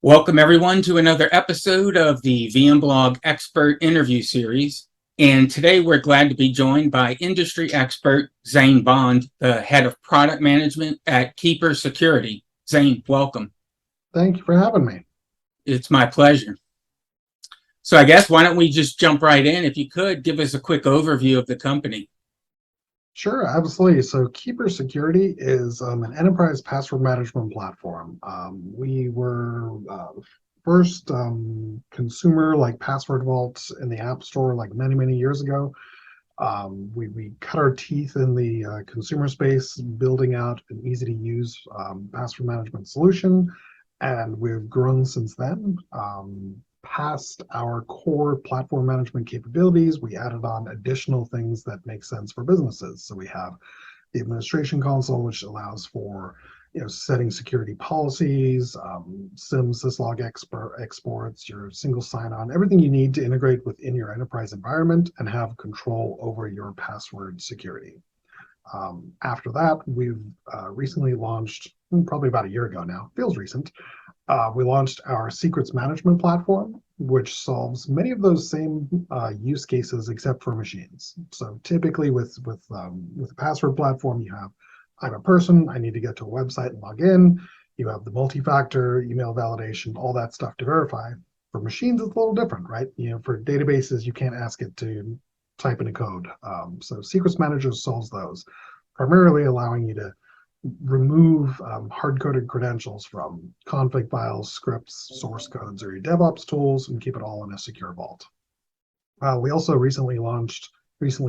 Welcome everyone to another episode of the VMblog Expert interview series. And today we're glad to be joined by industry expert Zane Bond, the head of product management at Keeper Security. Zane, welcome. Thank you for having me. It's my pleasure. So I guess why don't we just jump right in? If you could, give us a quick overview of the company. Sure, absolutely. So Keeper Security is an enterprise password management platform. We were first consumer like password vaults in the App Store like many years ago. We cut our teeth in the consumer space, building out an easy to use password management solution, and we've grown since then. Past our core platform management capabilities, we added on additional things that make sense for businesses. So we have the administration console, which allows for setting security policies, SIM, syslog exports, your single sign-on, everything you need to integrate within your enterprise environment and have control over your password security. After that, we've recently launched, probably about a year ago now, feels recent, we launched our secrets management platform, which solves many of those same use cases except for machines. So typically with the password platform, you have, I'm a person, I need to get to a website and log in. You have the multi-factor, email validation, all that stuff to verify. For machines, it's a little different, right? For databases, you can't ask it to type in a code. So Secrets Manager solves those, primarily allowing you to remove hard-coded credentials from config files, scripts, source codes, or your DevOps tools, and keep it all in a secure vault. We also recently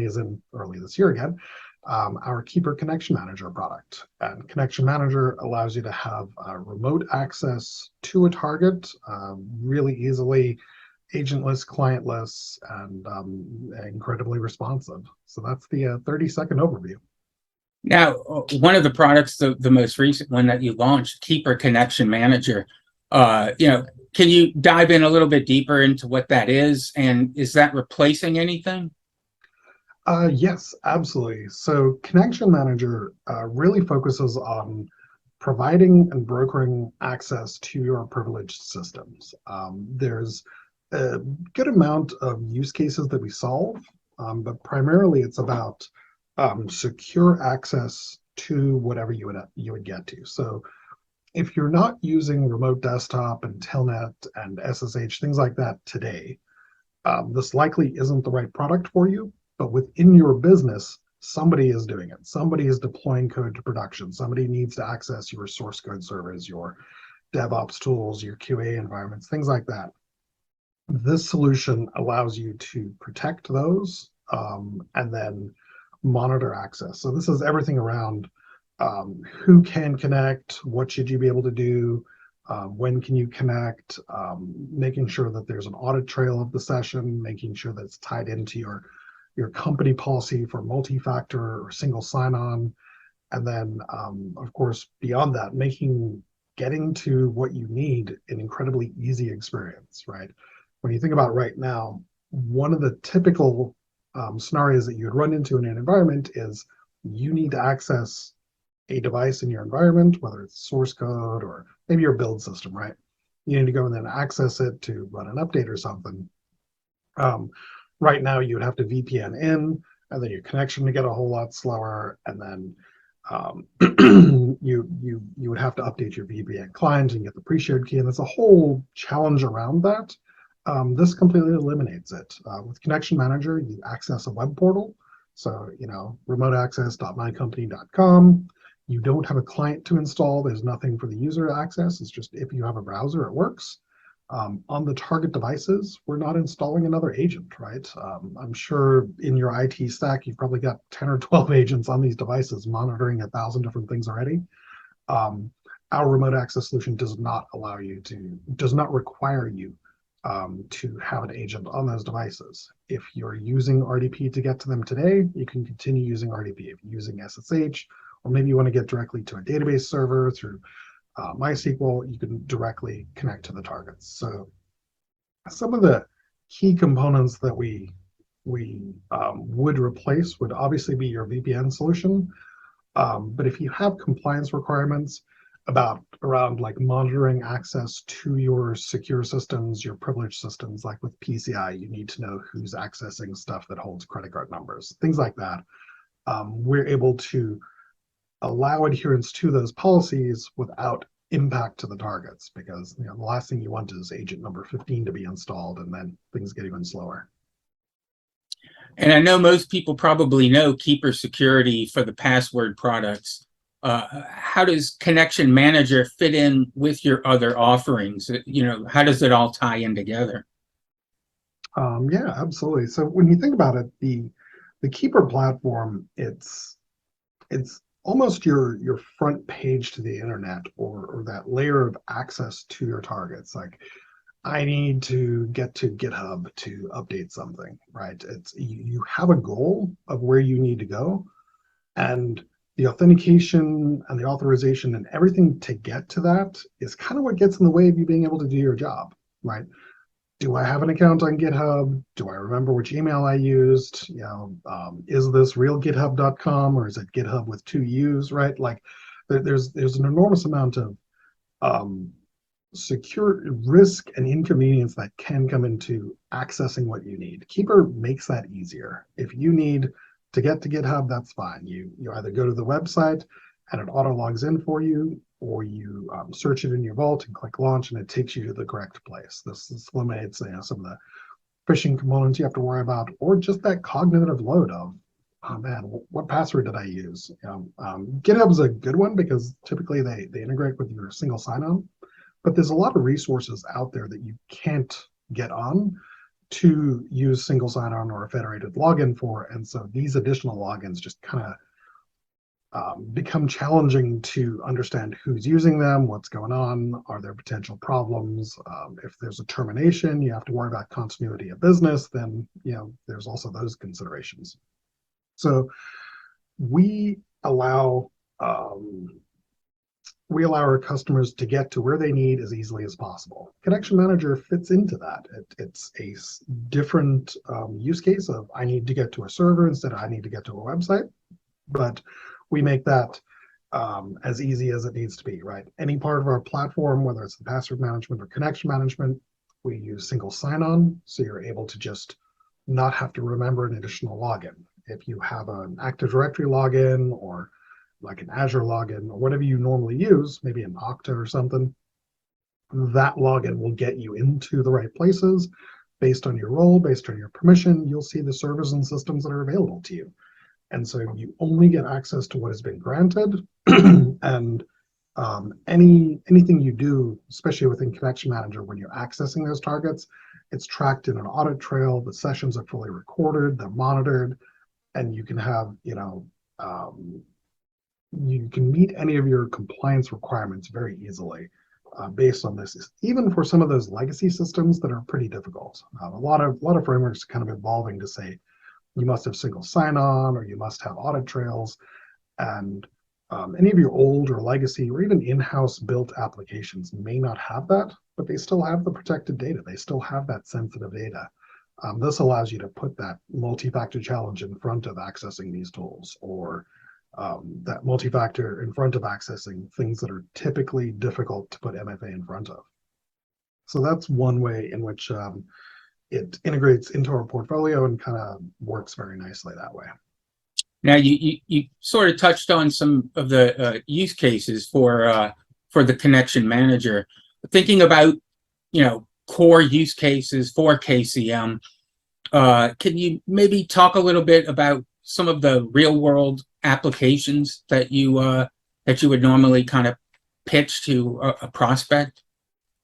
as in early this year again, our Keeper Connection Manager product. And Connection Manager allows you to have remote access to a target really easily, agentless, clientless, and incredibly responsive. So that's the 30-second overview. Now, one of the products, the most recent one that you launched, Keeper Connection Manager, can you dive in a little bit deeper into what that is? And is that replacing anything? Yes, absolutely. So Connection Manager really focuses on providing and brokering access to your privileged systems. There's a good amount of use cases that we solve, but primarily it's about secure access to whatever you would get to. So if you're not using remote desktop and telnet and SSH, things like that today, this likely isn't the right product for you, but within your business, somebody is doing it. Somebody is deploying code to production. Somebody needs to access your source code servers, your DevOps tools, your QA environments, things like that. This solution allows you to protect those and then monitor access. So this is everything around who can connect, what should you be able to do, when can you connect, making sure that there's an audit trail of the session, making sure that it's tied into your company policy for multi-factor or single sign-on, and then of course beyond that, getting to what you need an incredibly easy experience, right? When you think about right now, one of the typical scenarios that you would run into in an environment is you need to access a device in your environment, whether it's source code or maybe your build system, right? You need to go and then access it to run an update or something. Right now, you would have to VPN in, and then your connection would get a whole lot slower, and then you would have to update your VPN client and get the pre-shared key, and there's a whole challenge around that. This completely eliminates it. With Connection Manager, you access a web portal. So, remoteaccess.mycompany.com. You don't have a client to install. There's nothing for the user to access. It's just if you have a browser, it works. On the target devices, we're not installing another agent, right? I'm sure in your IT stack, you've probably got 10 or 12 agents on these devices monitoring 1,000 different things already. Our remote access solution does not require you to have an agent on those devices. If you're using RDP to get to them today, you can continue using RDP. If you're using SSH, or maybe you want to get directly to a database server through MySQL, you can directly connect to the targets. So some of the key components that we would replace would obviously be your VPN solution. But if you have compliance requirements, about around like monitoring access to your secure systems, your privileged systems. Like with PCI, you need to know who's accessing stuff that holds credit card numbers, things like that. We're able to allow adherence to those policies without impact to the targets, because the last thing you want is agent number 15 to be installed and then things get even slower. And I know most people probably know Keeper Security for the password products. How does Connection Manager fit in with your other offerings? How does it all tie in together? Yeah, absolutely. So when you think about it, the Keeper platform, it's almost your front page to the internet, or that layer of access to your targets. Like, I need to get to GitHub to update something, right? It's you have a goal of where you need to go, and the authentication and the authorization and everything to get to that is kind of what gets in the way of you being able to do your job, right? Do I have an account on GitHub? Do I remember which email I used? Is this real GitHub.com, or is it GitHub with two U's, right? Like, there's an enormous amount of um, secure risk and inconvenience that can come into accessing what you need. Keeper makes that easier. If you need to get to GitHub, that's fine. You either go to the website and it auto logs in for you, or you search it in your vault and click launch, and it takes you to the correct place. This eliminates some of the phishing components you have to worry about, or just that cognitive load of, oh man, what password did I use? GitHub's a good one because typically they integrate with your single sign-on, but there's a lot of resources out there that you can't get on to use single sign-on or a federated login for, and so these additional logins just kind of become challenging to understand who's using them, what's going on, are there potential problems. If there's a termination, you have to worry about continuity of business, then there's also those considerations. So we allow our customers to get to where they need as easily as possible. Connection Manager fits into that. It's a different use case of, I need to get to a server instead of I need to get to a website, but we make that as easy as it needs to be, right? Any part of our platform, whether it's the password management or connection management, we use single sign-on, so you're able to just not have to remember an additional login. If you have an Active Directory login, or like an Azure login, or whatever you normally use, maybe an Okta or something, that login will get you into the right places based on your role, based on your permission. You'll see the servers and systems that are available to you. And so you only get access to what has been granted. And anything you do, especially within Connection Manager, when you're accessing those targets, it's tracked in an audit trail. The sessions are fully recorded, they're monitored, and you can have, you can meet any of your compliance requirements very easily based on this. Even for some of those legacy systems that are pretty difficult, a lot of frameworks are kind of evolving to say, you must have single sign-on, or you must have audit trails. And any of your old or legacy or even in-house built applications may not have that, but they still have the protected data. They still have that sensitive data. This allows you to put that multi-factor challenge in front of accessing these tools, or that multi-factor in front of accessing things that are typically difficult to put MFA in front of. So that's one way in which it integrates into our portfolio and kind of works very nicely that way. Now, you sort of touched on some of the use cases for the Connection Manager. Thinking about core use cases for KCM, can you maybe talk a little bit about some of the real world applications that you would normally kind of pitch to a prospect?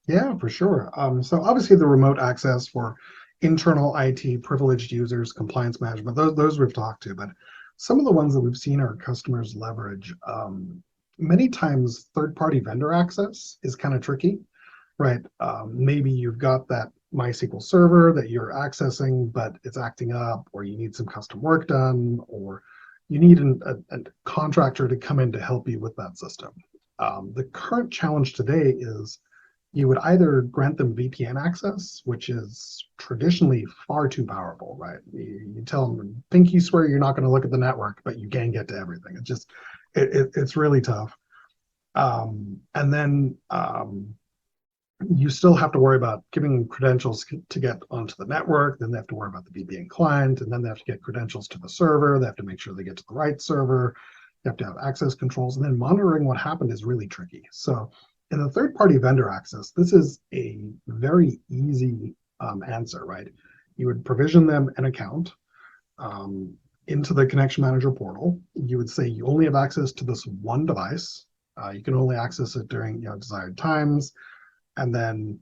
Yeah, for sure. So obviously the remote access for internal IT, privileged users, compliance management, those we've talked to, but some of the ones that we've seen our customers leverage, many times third-party vendor access is kind of tricky, right? Maybe you've got that MySQL server that you're accessing, but it's acting up, or you need some custom work done, or you need a contractor to come in to help you with that system. The current challenge today is you would either grant them VPN access, which is traditionally far too powerful, right? You tell them, pinky swear you're not going to look at the network, but you can get to everything. It's really tough. And then you still have to worry about giving credentials to get onto the network. Then they have to worry about the VPN client, and then they have to get credentials to the server. They have to make sure they get to the right server. You have to have access controls, and then monitoring what happened is really tricky. So in the third-party vendor access, this is a very easy answer, right? You would provision them an account um, into the connection manager portal. You would say you only have access to this one device. You can only access it during desired times, and then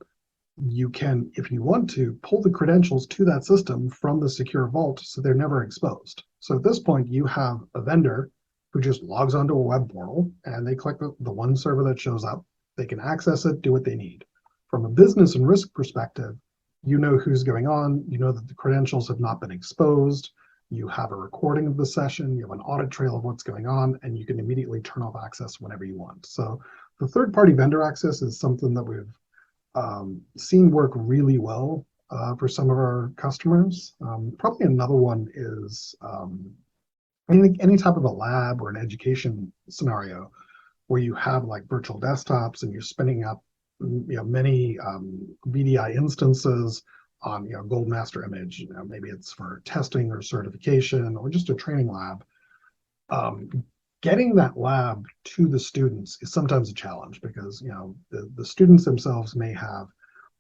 you can, if you want to, pull the credentials to that system from the secure vault so they're never exposed. So at this point, you have a vendor who just logs onto a web portal and they click the one server that shows up. They can access it, do what they need. From a business and risk perspective, you know who's going on, you know that the credentials have not been exposed, you have a recording of the session, you have an audit trail of what's going on, and you can immediately turn off access whenever you want. So the third-party vendor access is something that we've seen work really well for some of our customers. Probably another one is any type of a lab or an education scenario where you have like virtual desktops and you're spinning up many VDI instances on gold master image. Maybe it's for testing or certification or just a training lab. Getting that lab to the students is sometimes a challenge because the students themselves may have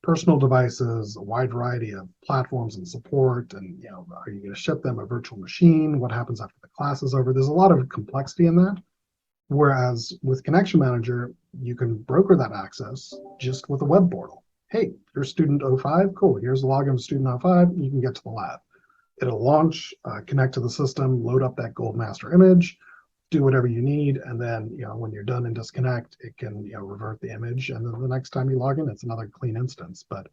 personal devices, a wide variety of platforms and support, and are you going to ship them a virtual machine? What happens after the class is over? There's a lot of complexity in that. Whereas with Connection Manager, you can broker that access just with a web portal. Hey, you're student '05, cool. Here's the login of student '05. You can get to the lab. It'll launch, connect to the system, load up that gold master image, do whatever you need, and then when you're done and disconnect, it can revert the image, and then the next time you log in, it's another clean instance. But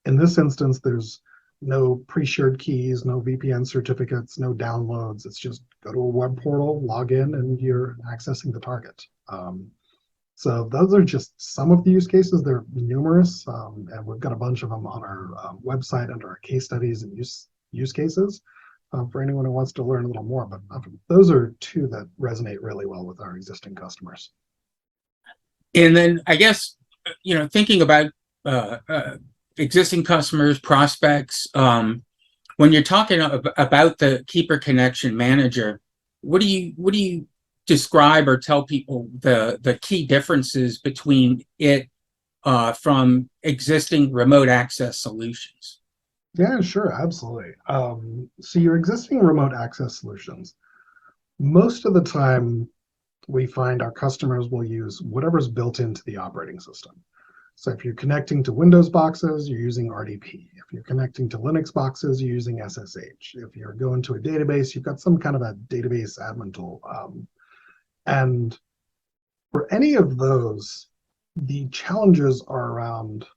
in this instance, there's no pre-shared keys, no VPN certificates, no downloads. It's just go to a web portal, log in, and you're accessing the target. So those are just some of the use cases. They're numerous, and we've got a bunch of them on our website under our case studies and use cases. For anyone who wants to learn a little more, but those are two that resonate really well with our existing customers. And then I guess, thinking about existing customers, prospects, when you're talking about the Keeper Connection Manager, what do you describe or tell people the key differences between it from existing remote access solutions? Yeah, sure, absolutely. So your existing remote access solutions, most of the time we find our customers will use whatever's built into the operating system. So if you're connecting to Windows boxes, you're using RDP. If you're connecting to Linux boxes, you're using SSH. If you're going to a database, you've got some kind of a database admin tool. And for any of those, the challenges are around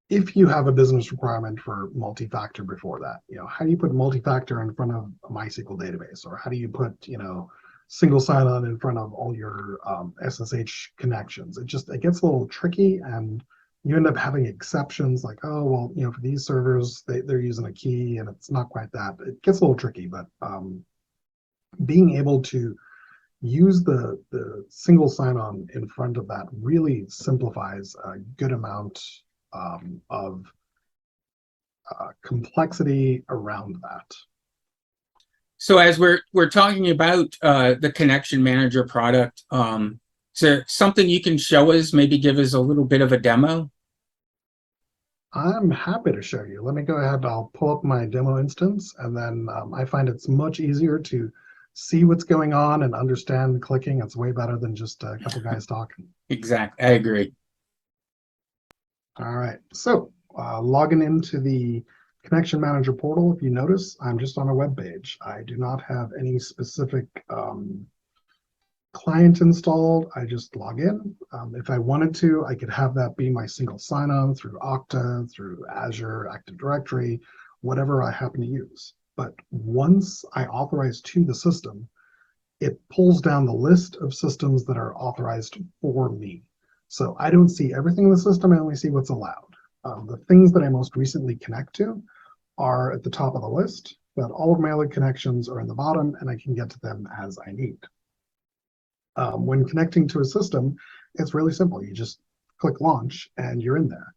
if you have a business requirement for multi-factor before that. How do you put multi-factor in front of a MySQL database? Or how do you put, single sign-on in front of all your SSH connections? It gets a little tricky, and you end up having exceptions like, oh, well, for these servers, they're using a key, and it's not quite that. It gets a little tricky, but being able to use the single sign-on in front of that really simplifies a good amount of complexity around that. So as we're talking about the Connection Manager product, is there something you can show us, maybe give us a little bit of a demo? I'm happy to show you. Let me go ahead. I'll pull up my demo instance, and then I find it's much easier to see what's going on and understand clicking. It's way better than just a couple guys talking. Exactly. I agree. All right. So logging into the Connection Manager portal, if you notice, I'm just on a web page. I do not have any specific client installed. I just log in. If I wanted to, I could have that be my single sign-on through Okta, through Azure, Active Directory, whatever I happen to use. But once I authorize to the system, it pulls down the list of systems that are authorized for me. So I don't see everything in the system, I only see what's allowed. The things that I most recently connect to are at the top of the list, but all of my other connections are in the bottom, and I can get to them as I need. When connecting to a system, it's really simple. You just click launch and you're in there.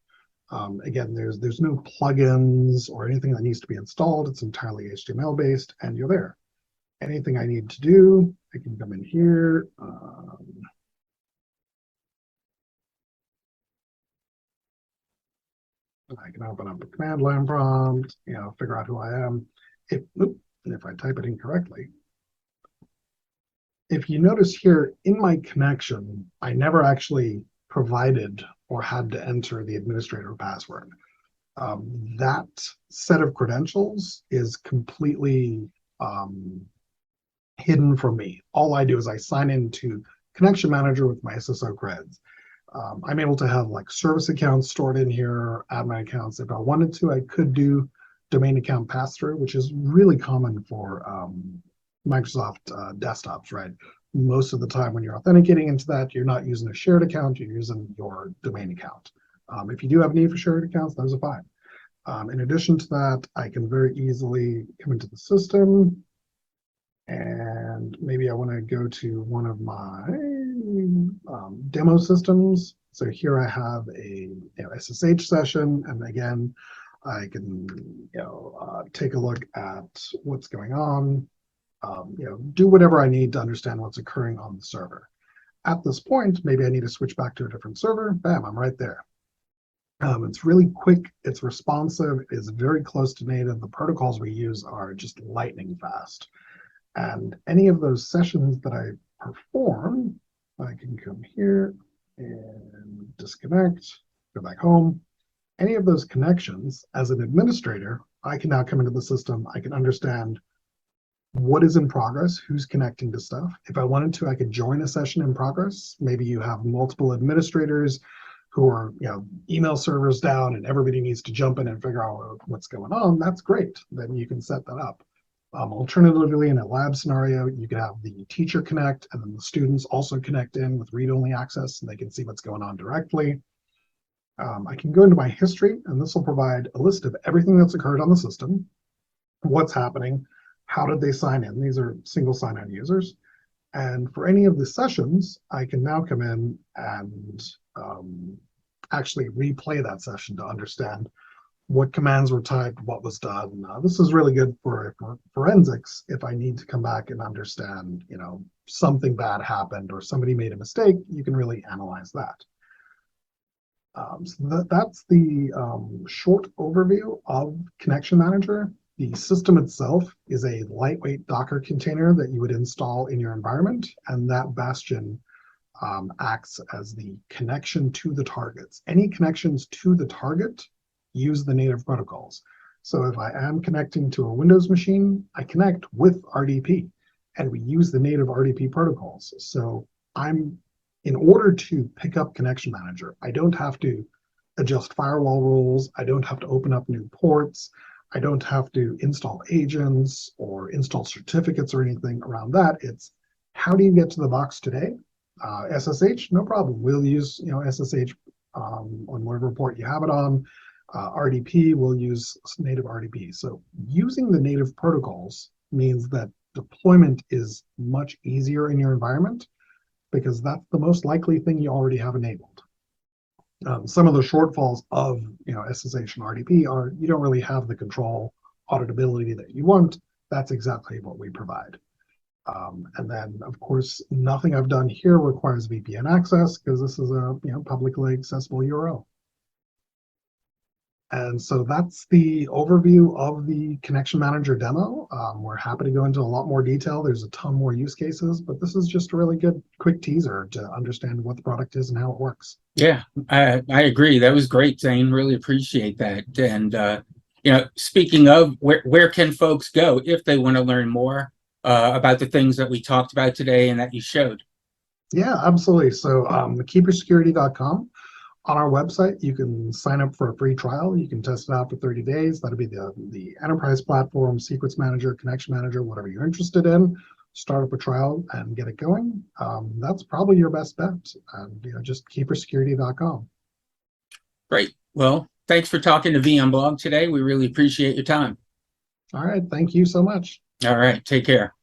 Again, there's no plugins or anything that needs to be installed. It's entirely HTML based, and you're there. Anything I need to do, I can come in here. I can open up a command line prompt, figure out who I am. If I type it incorrectly. If you notice here in my connection, I never actually provided or had to enter the administrator password. That set of credentials is completely hidden from me. All I do is I sign into Connection Manager with my SSO creds. I'm able to have like service accounts stored in here, admin accounts. If I wanted to, I could do domain account pass-through, which is really common for Microsoft desktops, right? Most of the time when you're authenticating into that, you're not using a shared account, you're using your domain account. If you do have a need for shared accounts, those are fine. In addition to that, I can very easily come into the system, and maybe I want to go to one of my demo systems. So here I have a SSH session, and again, I can take a look at what's going on, do whatever I need to understand what's occurring on the server. At this point, maybe I need to switch back to a different server. Bam, I'm right there. It's really quick, it's responsive, it's very close to native. The protocols we use are just lightning fast. And any of those sessions that I perform, I can come here and disconnect, go back home. Any of those connections, as an administrator, I can now come into the system, I can understand what is in progress, who's connecting to stuff. If I wanted to, I could join a session in progress. Maybe you have multiple administrators who are, email servers down and everybody needs to jump in and figure out what's going on. That's great. Then you can set that up. Alternatively, in a lab scenario, you could have the teacher connect and then the students also connect in with read-only access and they can see what's going on directly. I can go into my history, and this will provide a list of everything that's occurred on the system, what's happening, how did they sign in. These are single sign-on users. And for any of the sessions, I can now come in and actually replay that session to understand what commands were typed, what was done. This is really good for forensics. If I need to come back and understand, something bad happened or somebody made a mistake, you can really analyze that. So that's the short overview of Connection Manager. The system itself is a lightweight Docker container that you would install in your environment, and that bastion acts as the connection to the targets. Any connections to the target use the native protocols. So if I am connecting to a Windows machine, I connect with RDP, and we use the native RDP protocols. So in order to pick up Connection Manager, I don't have to adjust firewall rules. I don't have to open up new ports. I don't have to install agents or install certificates or anything around that. It's how do you get to the box today? SSH, no problem. We'll use SSH on whatever port you have it on. RDP, we'll use native RDP. So using the native protocols means that deployment is much easier in your environment because that's the most likely thing you already have enabled. Some of the shortfalls of SSH and RDP are you don't really have the control auditability that you want. That's exactly what we provide. And then, of course, nothing I've done here requires VPN access because this is a publicly accessible URL. And so that's the overview of the Connection Manager demo. We're happy to go into a lot more detail. There's a ton more use cases, but this is just a really good quick teaser to understand what the product is and how it works. Yeah, I agree. That was great, Zane. Really appreciate that. And speaking of, where can folks go if they want to learn more about the things that we talked about today and that you showed? Yeah, absolutely. So keepersecurity.com. On our website, you can sign up for a free trial. You can test it out for 30 days. That'll be the enterprise platform, secrets manager, connection manager, whatever you're interested in. Start up a trial and get it going. That's probably your best bet. And just keepersecurity.com. Great. Well, thanks for talking to VMblog today. We really appreciate your time. All right. Thank you so much. All right. Take care.